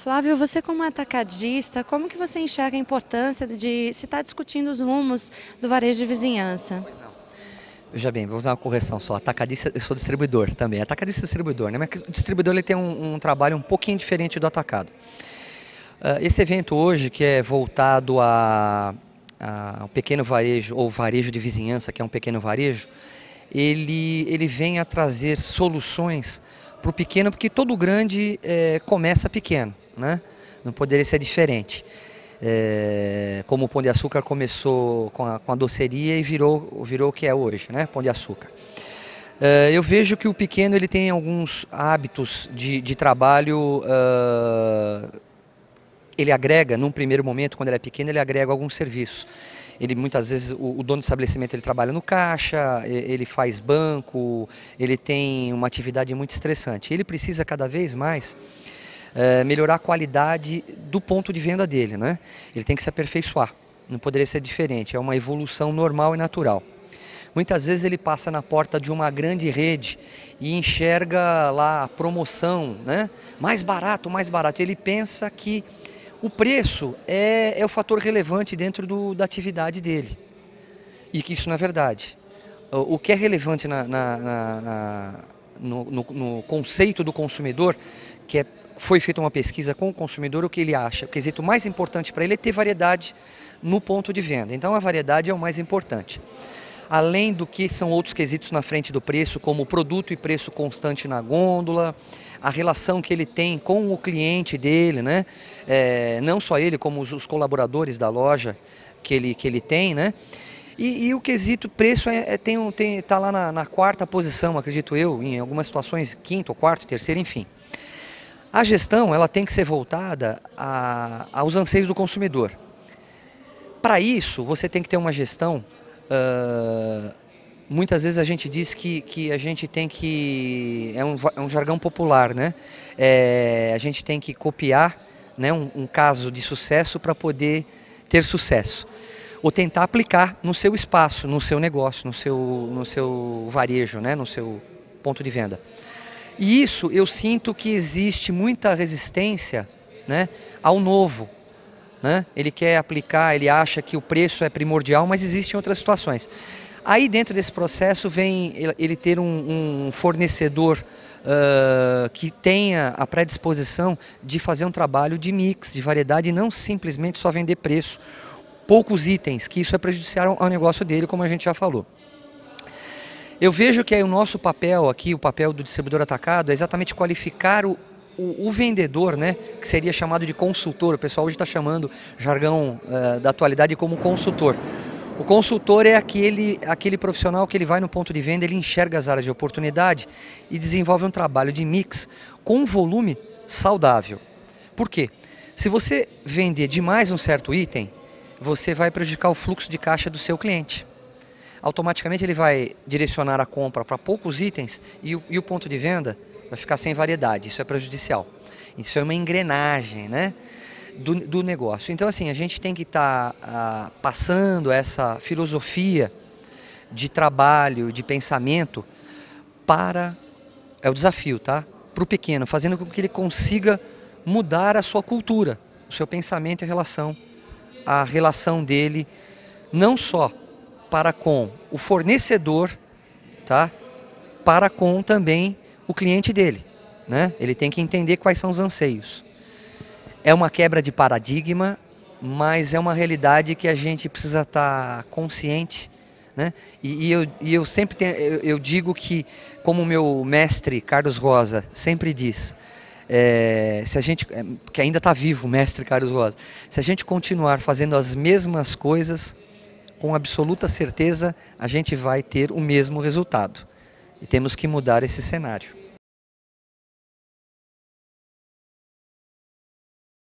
Flávio, você como atacadista, como que você enxerga a importância de se estar discutindo os rumos do varejo de vizinhança? Pois não. Veja bem, vou usar uma correção só. Atacadista, eu sou distribuidor também. Atacadista e distribuidor, né? Mas o distribuidor ele tem um trabalho um pouquinho diferente do atacado. Esse evento hoje, que é voltado a um pequeno varejo, ou varejo de vizinhança, que é um pequeno varejo, ele vem a trazer soluções para o pequeno, porque todo grande começa pequeno, né? Não poderia ser diferente. Como o Pão de Açúcar começou com a doceria e virou o que é hoje, né? Pão de Açúcar. Eu vejo que o pequeno ele tem alguns hábitos de trabalho. Ele agrega, num primeiro momento, quando ele é pequeno, ele agrega alguns serviços. Ele muitas vezes, o dono do estabelecimento ele trabalha no caixa, ele faz banco, ele tem uma atividade muito estressante. Ele precisa cada vez mais melhorar a qualidade do ponto de venda dele, né? Ele tem que se aperfeiçoar, não poderia ser diferente, é uma evolução normal e natural. Muitas vezes ele passa na porta de uma grande rede e enxerga lá a promoção, né? Mais barato, mais barato. Ele pensa que o preço é o fator relevante dentro da atividade dele. E que isso não é verdade. O que é relevante no conceito do consumidor, foi feita uma pesquisa com o consumidor, o que ele acha, o quesito mais importante para ele é ter variedade no ponto de venda. Então a variedade é o mais importante. Além do que são outros quesitos na frente do preço, como produto e preço constante na gôndola, a relação que ele tem com o cliente dele, né? Não só ele, como os colaboradores da loja que ele tem, né? E o quesito preço tá lá na quarta posição, acredito eu, em algumas situações, quinto, quarto, terceiro, enfim. A gestão ela tem que ser voltada aos anseios do consumidor. Para isso, você tem que ter uma gestão. Muitas vezes a gente diz que a gente tem que. É um jargão popular, né? A gente tem que copiar, né, um caso de sucesso para poder ter sucesso. Ou tentar aplicar no seu espaço, no seu negócio, no seu varejo, né, no seu ponto de venda. E isso eu sinto que existe muita resistência, né, ao novo. Né? Ele quer aplicar, ele acha que o preço é primordial, mas existem outras situações. Aí dentro desse processo vem ele ter um fornecedor que tenha a predisposição de fazer um trabalho de mix, de variedade, e não simplesmente só vender preço, poucos itens, que isso é prejudicial ao negócio dele, como a gente já falou. Eu vejo que aí o nosso papel aqui, o papel do distribuidor atacado, é exatamente qualificar o vendedor, né, que seria chamado de consultor. O pessoal hoje está chamando, jargão da atualidade, como consultor. O consultor é aquele profissional que ele vai no ponto de venda, ele enxerga as áreas de oportunidade e desenvolve um trabalho de mix com um volume saudável. Por quê? Se você vender demais um certo item, você vai prejudicar o fluxo de caixa do seu cliente. Automaticamente ele vai direcionar a compra para poucos itens e o ponto de venda vai ficar sem variedade. Isso é prejudicial. Isso é uma engrenagem, né, do negócio. Então, assim, a gente tem que estar passando essa filosofia de trabalho, de pensamento é o desafio, tá? Para o pequeno, fazendo com que ele consiga mudar a sua cultura, o seu pensamento em relação à relação dele, não só para com o fornecedor, tá? Para com também o cliente dele, né? Ele tem que entender quais são os anseios. É uma quebra de paradigma, mas é uma realidade que a gente precisa estar consciente, né? E eu sempre eu digo que, como o meu mestre Carlos Rosa sempre diz, se a gente, que ainda está vivo, o mestre Carlos Rosa, se a gente continuar fazendo as mesmas coisas, com absoluta certeza a gente vai ter o mesmo resultado. E temos que mudar esse cenário.